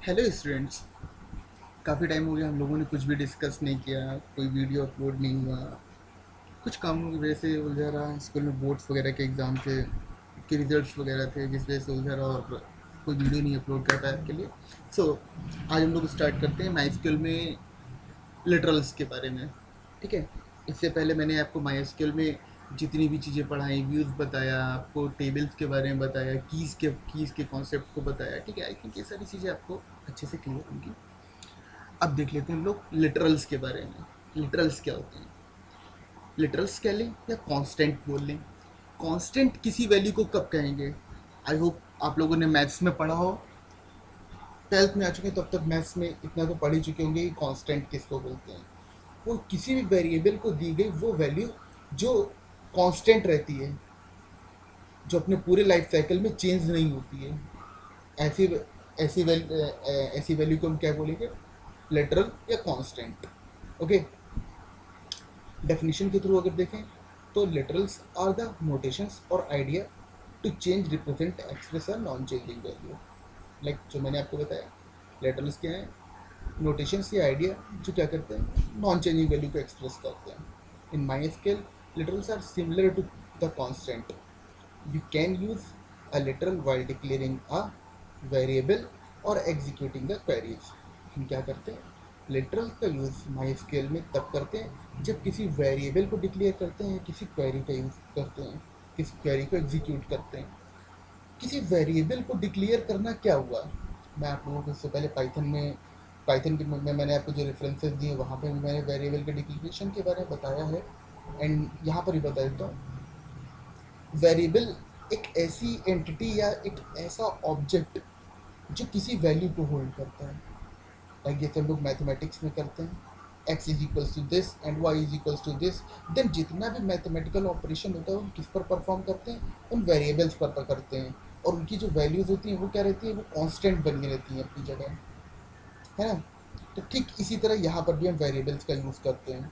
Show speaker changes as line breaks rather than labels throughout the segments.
Hello students. काफ़ी time हो गया, हम लोगों ने कुछ भी डिस्कस नहीं किया, कोई वीडियो अपलोड नहीं हुआ। कुछ काम की वजह से उलझा रहा, स्कूल में बोर्ड्स वगैरह के एग्ज़ाम थे, के रिजल्ट्स वगैरह थे, जिस वजह से उलझा रहा और कोई वीडियो नहीं अपलोड कर पाया आपके लिए। आज हम लोग स्टार्ट करते हैं माई स्कूल में लिटरल्स के बारे में। ठीक है। इससे पहले मैंने आपको माई स्कूल में जितनी भी चीज़ें पढ़ाई, व्यूज़ बताया, आपको टेबल्स के बारे में बताया, कीज़ के कॉन्सेप्ट को बताया। ठीक है, आई थिंक ये सारी चीज़ें आपको अच्छे से क्लियर होंगी। अब देख लेते हैं हम लोग लिटरल्स के बारे में। लिटरल्स क्या होते हैं? लिटरल्स कह लें या कांस्टेंट बोल लें। कांस्टेंट किसी वैल्यू को कब कहेंगे? आई होप आप लोगों ने मैथ्स में पढ़ा हो, 12th में आ चुके हैं, तब तक मैथ्स में इतना तो पढ़ ही चुके होंगे कि कांस्टेंट किसको बोलते हैं। वो किसी भी वेरिएबल को दी गई वो वैल्यू जो कांस्टेंट रहती है, जो अपने पूरे लाइफ साइकिल में चेंज नहीं होती है, ऐसी ऐसी वैल्यू ऐसी वैल्यू को हम क्या बोलेंगे? लिटरल या कांस्टेंट। ओके। डेफिनेशन के थ्रू अगर देखें तो लिटरल्स आर द नोटेशंस और idea to change, represent, express a non changing value. Like जो मैंने आपको बताया, लिटरल्स क्या है? नोटेशंस या आइडिया जो क्या करते हैं? नॉन चेंजिंग वैल्यू को एक्सप्रेस करते हैं। In MySQL literals are similar to the constant. You can use a literal while declaring a variable और एग्जीक्यूटिंग द क्वेरीज। हम क्या करते हैं? लिटरल का यूज़ माई स्केल में तब करते हैं जब किसी वेरिएबल को डिक्लेयर करते हैं, किसी क्वेरी का यूज़ करते हैं, किसी क्वेरी को एग्जीक्यूट करते हैं। किसी वेरिएबल को डिक्लेयर करना क्या हुआ? मैं आप लोगों को इससे पहले पाइथन के में मैंने आपको जो रेफरेंसेस दिए वहाँ पे भी मैंने वेरिएबल के डिक्लेरेशन के बारे में बताया है। एंड यहाँ पर ही बता देता हूँ। वेरिएबल एक ऐसी एंटिटी या एक ऐसा ऑब्जेक्ट जो किसी वैल्यू को होल्ड करता है। लाइक जैसे हम लोग मैथमेटिक्स में करते हैं, x is equals to this and y is equals to this. Then जितना भी मैथमेटिकल ऑपरेशन होता है वो किस पर परफॉर्म करते हैं? उन वेरिएबल्स पर करते हैं। और उनकी जो वैल्यूज़ होती हैं वो क्या रहती है? वो कांस्टेंट बनी रहती हैं अपनी जगह, है ना। तो ठीक इसी तरह यहाँ पर भी हम वेरिएबल्स का यूज़ करते हैं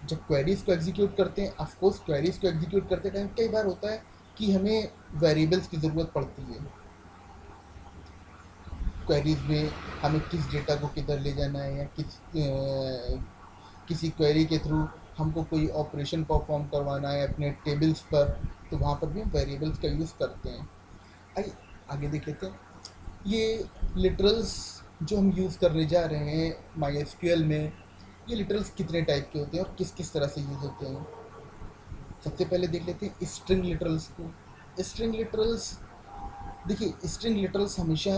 जब क्वेरीज को एग्जीक्यूट करते हैं। ऑफकोर्स क्वेरीज को एग्जीक्यूट करते टाइम कई बार होता है कि हमें वेरिएबल्स की ज़रूरत पड़ती है। क्वेरीज में हमें किस डेटा को किधर ले जाना है, या किसी क्वेरी के थ्रू हमको कोई ऑपरेशन परफॉर्म करवाना है अपने टेबल्स पर, तो वहाँ पर भी हम वेरिएबल्स का यूज़ करते हैं। आइए आगे देख लेते हैं। ये लिटरल्स जो हम यूज़ करने जा रहे हैं माई एसक्यूएल में, ये लिटरल्स कितने टाइप के होते हैं और किस किस तरह से यूज़ होते हैं। सबसे पहले देख लेते हैं स्ट्रिंग लिटरल्स को। स्ट्रिंग लिटरल्स, देखिए स्ट्रिंग लिटरल्स हमेशा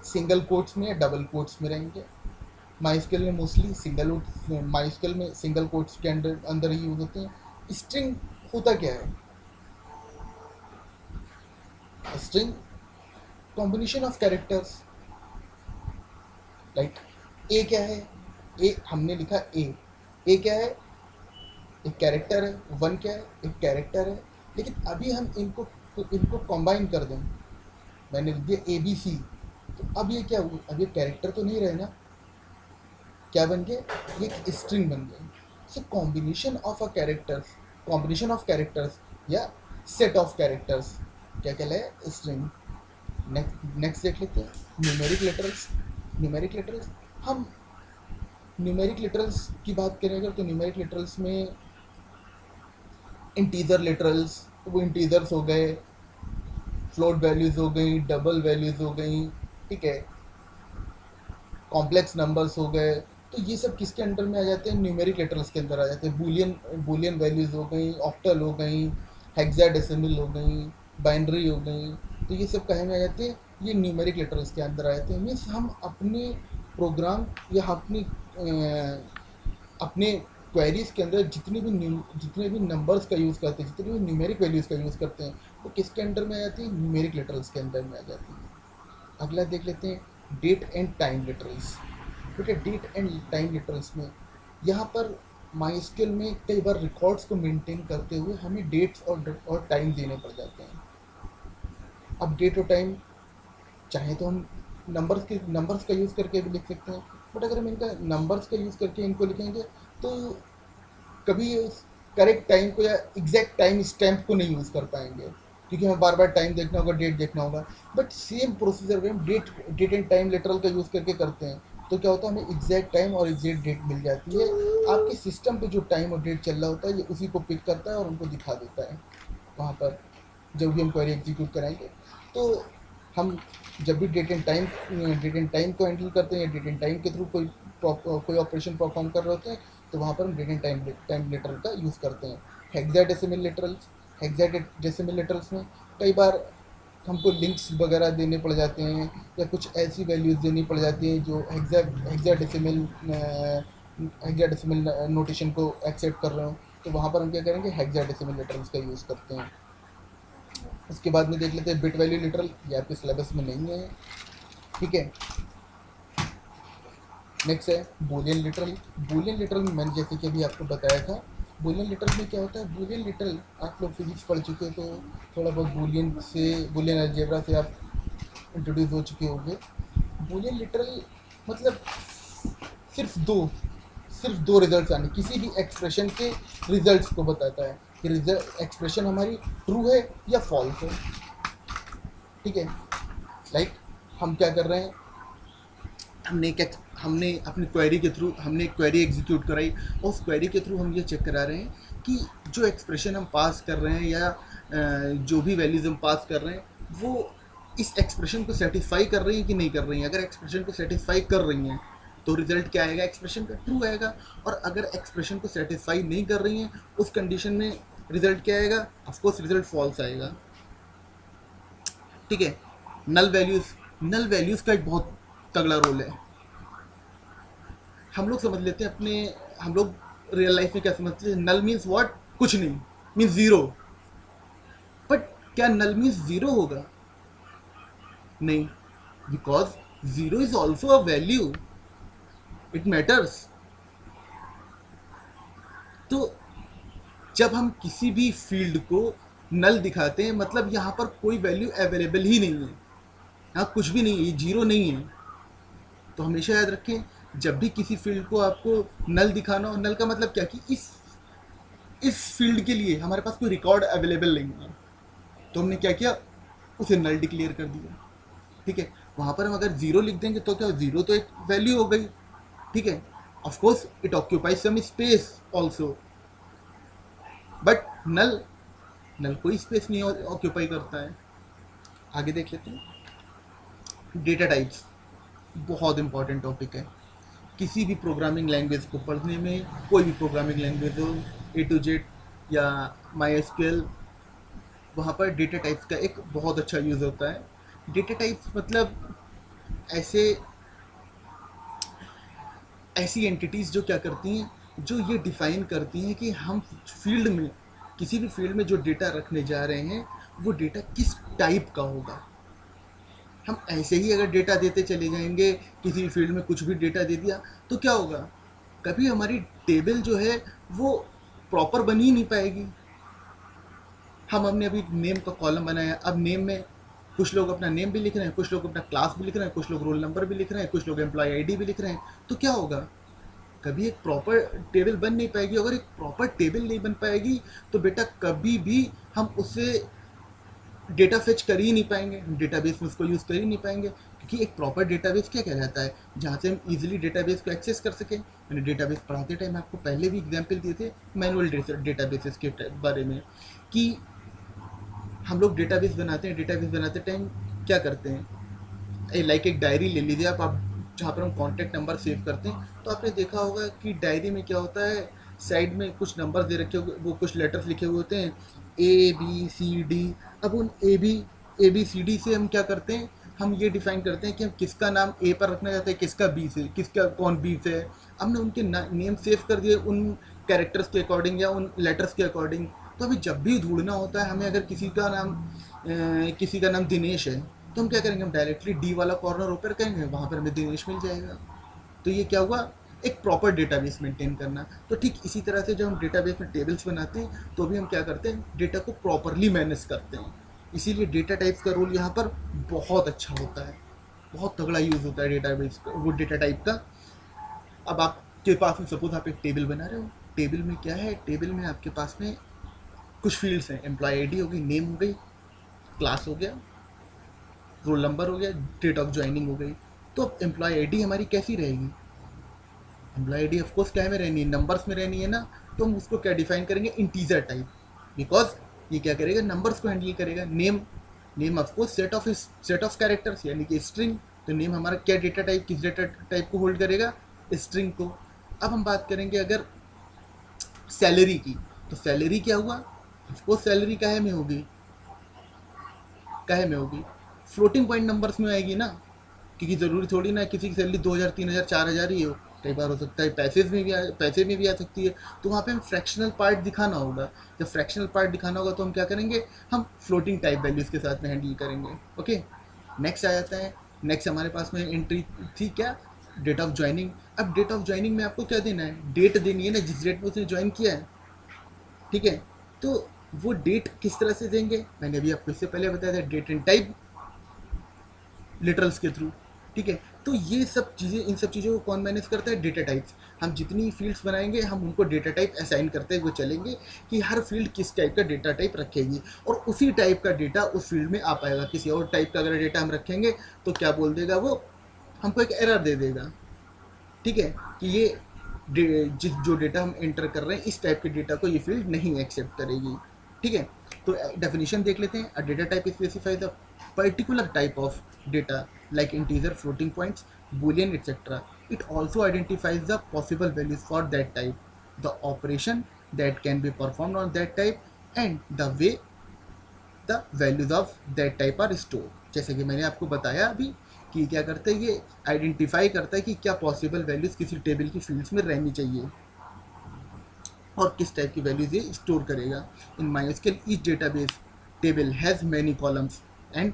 सिंगल कोट्स में या डबल कोट्स में रहेंगे। माइस्केल में मोस्टली सिंगल माइस्केल में सिंगल कोट्स के अंदर अंदर ही यूज होते हैं। स्ट्रिंग होता क्या है? String combination of characters. Like a क्या है? ए हमने लिखा ए क्या है? एक कैरेक्टर है। वन क्या है? एक कैरेक्टर है। लेकिन अभी हम इनको कंबाइन कर दें, मैंने लिख दिया ए बी सी, तो अब ये क्या हुआ? अब ये कैरेक्टर तो नहीं रहे ना, क्या बन गए? ये एक स्ट्रिंग बन गए। So combination of a characters, combination of characters या सेट ऑफ कैरेक्टर्स क्या कहलाए? स्ट्रिंग। नेक्स्ट देख लेते हैं न्यूमेरिक लेटर्स। न्यूमेरिक लेटर्स, हम न्यूमेरिक लेटर्स की बात करें अगर, तो न्यूमेरिक लेटर्स में इंटीजर लेटरल्स, तो वो इंटीजर्स हो गए, फ्लोट वैल्यूज हो गई, डबल वैल्यूज हो गई, ठीक है, कॉम्प्लेक्स नंबर्स हो गए। तो ये सब किसके अंडर में आ जाते हैं? न्यूमेरिक लेटर्स के अंदर आ जाते हैं। बूलियन बूलियन वैल्यूज़ हो गई, ऑक्टल हो गई, हेक्साडेसिमल हो गई, बाइनरी हो गई। तो ये सब कहे में आ जाते हैं? ये न्यूमेरिक लेटर्स के अंदर आ जाते हैं। मीन्स हम अपने प्रोग्राम या अपने क्वेरीज के अंदर जितने भी नंबर्स का यूज़ करते हैं, जितने भी न्यूमेरिक वैल्यूज़ का यूज़ करते हैं, वो किसके अंडर में आ जाती है? न्यूमेरिक लेटर्स के अंदर में आ जाती है। अगला देख लेते हैं डेट एंड टाइम लिटरल्स। ठीक है, डेट एंड टाइम लिटरल्स में यहाँ पर माई स्केल में कई बार रिकॉर्ड्स को मेंटेन करते हुए हमें डेट्स और टाइम देने पड़ जाते हैं। अब डेट और टाइम चाहे तो हम नंबर्स का यूज़ करके भी लिख सकते हैं, बट अगर हम इनका नंबर्स का यूज़ करके इनको लिखेंगे तो कभी करेक्ट टाइम को या एग्जैक्ट टाइम स्टैम्प को नहीं यूज़ कर पाएंगे। क्योंकि हमें बार बार टाइम देखना होगा, डेट देखना होगा। बट सेम प्रोसीजर अगर हम डेट एंड टाइम लिटरल का यूज़ करके करते हैं तो क्या होता है, हमें एग्जैक्ट टाइम और एग्जैक्ट डेट मिल जाती है। आपके सिस्टम पे जो टाइम और डेट चल रहा होता है ये उसी को पिक करता है और उनको दिखा देता है वहाँ पर, जब भी हम क्वेरी एग्जीक्यूट कराएंगे। तो हम जब भी डेट एंड टाइम को हैंडल करते हैं या डेट एंड टाइम के थ्रू कोई ऑपरेशन परफॉर्म कर रहे होते हैं तो वहाँ पर हम डेट एंड टाइम लिटरल का यूज़ करते हैं। हेक्साडेसिमल लिटरल्स, हेक्साडेसिमल लिटरल्स में कई बार हमको लिंक्स वगैरह देने पड़ जाते हैं या कुछ ऐसी वैल्यूज़ देनी पड़ जाती हैं जो हेक्साडेसिमल नोटेशन को एक्सेप्ट कर रहे हो, तो वहाँ पर हम क्या करेंगे, हेक्साडेसिमल लिटरल्स का यूज़ करते हैं। उसके बाद में देख लेते हैं बिट वैल्यू लिटरल, ये आपके सिलेबस में नहीं है, ठीक है। नेक्स्ट है बूलियन लिटरल। बूलियन लिटरल में मैंने जैसे कि अभी आपको बताया था, बूलियन लिटरल में क्या होता है, बूलियन लिटरल आप लोग फिजिक्स पढ़ चुके हो तो थोड़ा बहुत बूलियन अलजेब्रा से आप इंट्रोड्यूस हो चुके होंगे। बूलियन लिटरल मतलब सिर्फ दो सिर्फ दो रिजल्ट्स आने, किसी भी एक्सप्रेशन के रिजल्ट्स को बताता है कि रिजल्ट एक्सप्रेशन हमारी ट्रू है या फॉल्स है, ठीक है। लाइक हम क्या कर रहे हैं, हमने अपनी क्वेरी के थ्रू हमने एक क्वेरी एग्जीक्यूट कराई और उस क्वेरी के थ्रू हम ये चेक करा रहे हैं कि जो एक्सप्रेशन हम पास कर रहे हैं या जो भी वैल्यूज़ हम पास कर रहे हैं वो इस एक्सप्रेशन को सेटिस्फाई कर रही हैं कि नहीं कर रही हैं। अगर एक्सप्रेशन को सेटिस्फाई कर रही हैं तो रिजल्ट क्या आएगा, एक्सप्रेशन का ट्रू आएगा। और अगर एक्सप्रेशन को सेटिस्फाई नहीं कर रही हैं उस कंडीशन में रिजल्ट क्या आएगा, ऑफकोर्स रिजल्ट फॉल्स आएगा, ठीक है। नल वैल्यूज़ का एक बहुत तगड़ा रोल है। हम लोग समझ लेते हैं अपने हम लोग रियल लाइफ में क्या समझते हैं, नल मीन्स व्हाट, कुछ नहीं, मीन्स ज़ीरो। बट क्या नल मीन्स ज़ीरो होगा, नहीं, because zero is also a value, it matters. तो जब हम किसी भी फील्ड को नल दिखाते हैं मतलब यहाँ पर कोई वैल्यू अवेलेबल ही नहीं है, यहाँ कुछ भी नहीं है, ये जीरो नहीं है। तो हमेशा याद रखें, जब भी किसी फील्ड को आपको नल दिखाना हो, नल का मतलब क्या कि इस फील्ड के लिए हमारे पास कोई रिकॉर्ड अवेलेबल नहीं है, तो हमने क्या किया, उसे नल डिक्लेयर कर दिया, ठीक है। वहाँ पर हम अगर ज़ीरो लिख देंगे तो क्या, ज़ीरो तो एक वैल्यू हो गई, ठीक है। Of course it occupies some space also, but null कोई स्पेस नहीं ऑक्यूपाई करता है। आगे देख लेते हैं डेटा टाइप्स, बहुत इंपॉर्टेंट टॉपिक है। किसी भी प्रोग्रामिंग लैंग्वेज को पढ़ने में, कोई भी प्रोग्रामिंग लैंग्वेज हो, ए टू जेड या माई एसक्यूएल, वहाँ पर डेटा टाइप्स का एक बहुत अच्छा यूज़ होता है। डेटा टाइप्स मतलब ऐसे ऐसी एंटिटीज़ जो क्या करती हैं, जो ये डिफ़ाइन करती हैं कि हम फील्ड में, किसी भी फील्ड में जो डेटा रखने जा रहे हैं वो डेटा किस टाइप का होगा। हम ऐसे ही अगर डेटा देते चले जाएंगे, किसी भी फील्ड में कुछ भी डेटा दे दिया तो क्या होगा, कभी हमारी टेबल जो है वो प्रॉपर बन ही नहीं पाएगी। हमने अभी नेम का कॉलम बनाया, अब नेम में कुछ लोग अपना नेम भी लिख रहे हैं, कुछ लोग अपना क्लास भी लिख रहे हैं, कुछ लोग रोल नंबर भी लिख रहे हैं, कुछ लोग एम्प्लॉय आईडी भी लिख रहे हैं, तो क्या होगा, कभी एक प्रॉपर टेबल बन नहीं पाएगी। अगर एक प्रॉपर टेबल नहीं बन पाएगी तो बेटा कभी भी हम उससे डेटा फेच कर ही नहीं पाएंगे, हम डेटाबेस में उसको यूज़ कर ही नहीं पाएंगे। क्योंकि एक प्रॉपर डेटाबेस क्या कहलाता है, जहाँ से हम इजीली डेटाबेस को एक्सेस कर सकें। मैंने डेटाबेस पढ़ाते टाइम आपको पहले भी एग्जांपल दिए थे मैनुअल डेटाबेसेस के बारे में, कि हम लोग डेटाबेस बनाते टाइम क्या करते हैं, लाइक एक डायरी ले लीजिए आप जहाँ पर हम कॉन्टैक्ट नंबर सेव करते हैं। तो आपने देखा होगा कि डायरी में क्या होता है, साइड में कुछ नंबर दे रखे हुए, वो कुछ लेटर्स लिखे हुए होते हैं, ABCD। अब उन ABCD से हम क्या करते हैं, हम ये डिफाइन करते हैं कि हम किसका नाम ए पर रखना चाहते हैं, किसका बी से, किसका कौन बी से है। हमने उनके नेम सेव कर दिए उन कैरेक्टर्स के अकॉर्डिंग या उन लेटर्स के अकॉर्डिंग। तो अभी जब भी ढूंढना होता है हमें, अगर किसी का नाम दिनेश है तो हम क्या करेंगे, हम डायरेक्टली डी वाला कॉर्नर ओपन करेंगे, वहाँ पर हमें दिनेश मिल जाएगा। तो ये क्या हुआ, एक प्रॉपर डेटाबेस मेंटेन करना। तो ठीक इसी तरह से जब हम डेटाबेस में टेबल्स बनाते हैं तो भी हम क्या करते हैं, डेटा को प्रॉपरली मैनेज करते हैं। इसीलिए डेटा टाइप्स का रोल यहाँ पर बहुत अच्छा होता है, बहुत तगड़ा यूज़ होता है डेटाबेस का, वो डेटा टाइप का। अब आपके पास में सपोज आप एक टेबल बना रहे हो, टेबल में क्या है, टेबल में आपके पास में कुछ फील्ड्स हैं, एम्प्लॉय आईडी हो गई, नेम हो गई, क्लास हो गया, रोल नंबर हो गया, डेट ऑफ ज्वाइनिंग हो गई। तो अब एम्प्लॉय आईडी हमारी कैसी रहेगी? एम्प्लॉय आईडी ऑफकोर्स क्या में रहनी है, नंबर्स में रहनी है ना। तो हम उसको क्या डिफाइन करेंगे, इंटीजर टाइप, बिकॉज ये क्या करेगा, नंबर्स को हैंडल करेगा। Name, name of course set of characters यानी कि स्ट्रिंग। तो नेम हमारा क्या डेटा टाइप, किस डेटा टाइप को होल्ड करेगा, स्ट्रिंग को। अब हम बात करेंगे अगर सैलरी की, तो सैलरी क्या हुआ, ऑफकोर्स सैलरी काहे में होगी, काहे में होगी, फ्लोटिंग पॉइंट नंबर्स में आएगी ना, क्योंकि ज़रूरी थोड़ी ना किसी की सैलरी 2,000 3,000 4,000 ही हो, कई बार हो सकता है पैसे में भी आ सकती है। तो वहाँ पे हम फ्रैक्शनल पार्ट दिखाना होगा। जब फ्रैक्शनल पार्ट दिखाना होगा तो हम क्या करेंगे, हम फ्लोटिंग टाइप वैल्यूज़ के साथ में हैंडल करेंगे। ओके, नेक्स्ट आ जाता है। नेक्स्ट हमारे पास में एंट्री थी क्या, डेट ऑफ ज्वाइनिंग। अब डेट ऑफ ज्वाइनिंग में आपको क्या देना है, डेट देनी है ना, जिस डेट में उसने ज्वाइन किया है। ठीक है, तो वो डेट किस तरह से देंगे, मैंने अभी आपको इससे पहले बताया था, डेट एंड टाइप लिटरल्स के थ्रू। ठीक है, तो ये सब चीज़ें, इन सब चीज़ों को कौन मैनेज करता है, डेटा टाइप्स। हम जितनी फील्ड्स बनाएंगे हम उनको डेटा टाइप असाइन करते हुए चलेंगे कि हर फील्ड किस टाइप का डेटा टाइप रखेगी, और उसी टाइप का डेटा उस फील्ड में आ पाएगा। किसी और टाइप का अगर डेटा हम रखेंगे तो क्या बोल देगा वो, हमको एक एरर दे देगा। ठीक है, कि ये जो डेटा हम एंटर कर रहे हैं इस टाइप के डेटा को ये फील्ड नहीं एक्सेप्ट करेगी। ठीक है, तो डेफिनेशन देख लेते हैं। A data type specifies a particular type of data like integer, floating points, boolean, etc. It also identifies the possible values for that type, the operation that can be performed on that type, and the way the values of that type are stored. जैसे कि मैंने आपको बताया अभी कि क्या करता है, ये आइडेंटिफाई करता है कि क्या पॉसिबल वैल्यूज़ किसी टेबल की फील्ड्स में रहनी चाहिए और किस टाइप की वैल्यूज ये स्टोर करेगा। In MySQL each database table has many columns and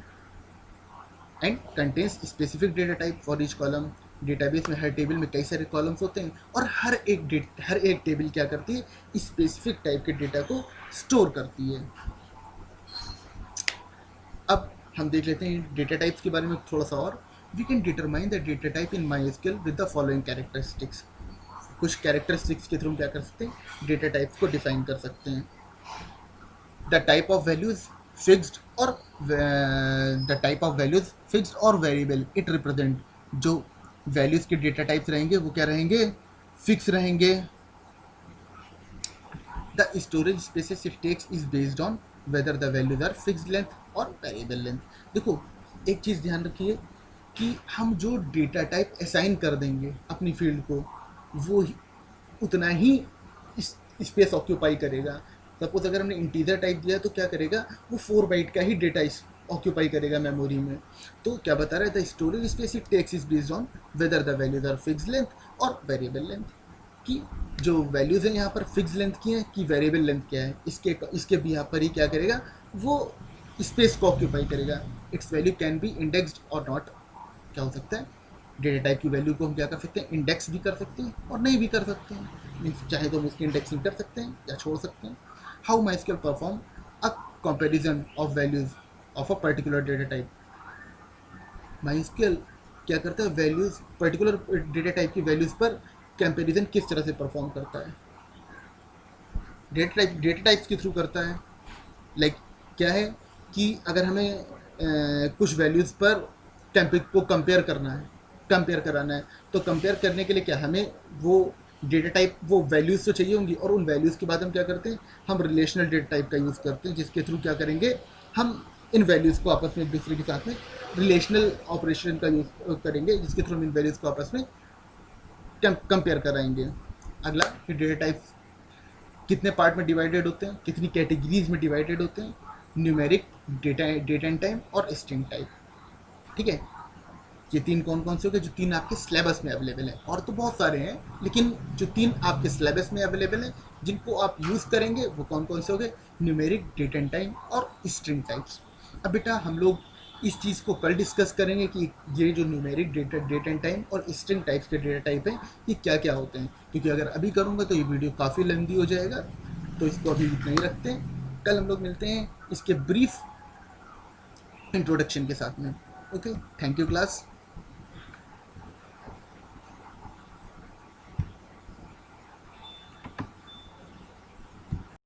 contains specific data type for each column. Database में हर टेबल में कई सारे कॉलम्स होते हैं और हर एक टेबल क्या करती है, स्पेसिफिक टाइप के डेटा को स्टोर करती है। अब हम देख लेते हैं डेटा टाइप्स के बारे में थोड़ा सा और। We can determine the data type in MySQL with the following characteristics. कुछ कैरेक्टरिस्टिक्स के थ्रू हम क्या कर सकते हैं, डेटा टाइप्स को डिफाइन कर सकते हैं। The type of values fixed और the type of values fixed और वेरिएबल इट रिप्रेजेंट। जो वैल्यूज के डेटा टाइप्स रहेंगे वो क्या रहेंगे, फिक्स रहेंगे। The storage spaces it takes is based on whether the values are fixed length और वेरिएबल लेंथ। देखो एक चीज़ ध्यान रखिए कि हम जो डेटा टाइप असाइन कर देंगे अपनी फील्ड को, वो उतना ही स्पेस ऑक्यूपाई करेगा। सपोज अगर हमने इंटीजर टाइप दिया तो क्या करेगा, वो 4 बाइट का ही डेटा ऑक्यूपाई करेगा मेमोरी में। तो क्या बता रहा है, the storage space it takes is based on whether the values are fixed length और वेरिएबल लेंथ। कि जो वैल्यूज़ हैं यहाँ पर फिक्स लेंथ की हैं कि वेरिएबल लेंथ क्या है, इसके भी यहाँ पर ही क्या करेगा, वो स्पेस को ऑक्यूपाई करेगा। It's value can be indexed और नॉट। क्या हो सकता है, डेटा टाइप की वैल्यू को हम क्या कर सकते हैं, इंडेक्स भी कर सकते हैं और नहीं भी कर सकते हैं। मीन्स चाहे तो हम उसकी इंडेक्सिंग कर सकते हैं या छोड़ सकते हैं। How MySQL perform a comparison of values of a particular data type. MySQL क्या करता है, वैल्यूज पर्टिकुलर डेटा टाइप की वैल्यूज पर कंपैरिजन किस तरह से परफॉर्म करता है, डेटा टाइप्स के थ्रू करता है। लाइक क्या है कि अगर हमें कुछ वैल्यूज़ पर को कंपेयर कराना है, तो कंपेयर करने के लिए क्या हमें वो डेटा टाइप, वो वैल्यूज़ तो चाहिए होंगी, और उन वैल्यूज़ के बाद हम क्या करते हैं, हम रिलेशनल डेटा टाइप का यूज़ करते हैं, जिसके थ्रू क्या करेंगे, हम इन वैल्यूज़ को आपस में एक दूसरे के साथ में रिलेशनल ऑपरेशन का यूज़ करेंगे, जिसके थ्रू हम इन वैल्यूज़ को आपस में कंपेयर कराएंगे। अगला, डेटा टाइप्स कितने पार्ट में डिवाइडेड होते हैं, कितनी कैटेगरीज में डिवाइडेड होते हैं, न्यूमेरिक, डेट एंड टाइम और स्ट्रिंग टाइप। ठीक है, ये 3 कौन कौन से हो गए, जो 3 आपके सिलेबस में अवेलेबल है। और तो बहुत सारे हैं, लेकिन जो 3 आपके सिलेबस में अवेलेबल है जिनको आप यूज़ करेंगे वो कौन कौन से हो गए, न्यूमेरिक, डेट एंड टाइम और स्ट्रिंग टाइप्स। अब बेटा हम लोग इस चीज़ को कल डिस्कस करेंगे कि ये जो न्यूमेरिक, डेट एंड टाइम और स्ट्रिंग टाइप्स के डेटा टाइप हैं ये क्या क्या होते हैं, क्योंकि अगर अभी करूँगा तो ये वीडियो काफ़ी लेंथी हो जाएगा, तो इसको अभी नहीं रखते हैं। कल हम लोग मिलते हैं इसके ब्रीफ इंट्रोडक्शन के साथ में। Okay, thank you class.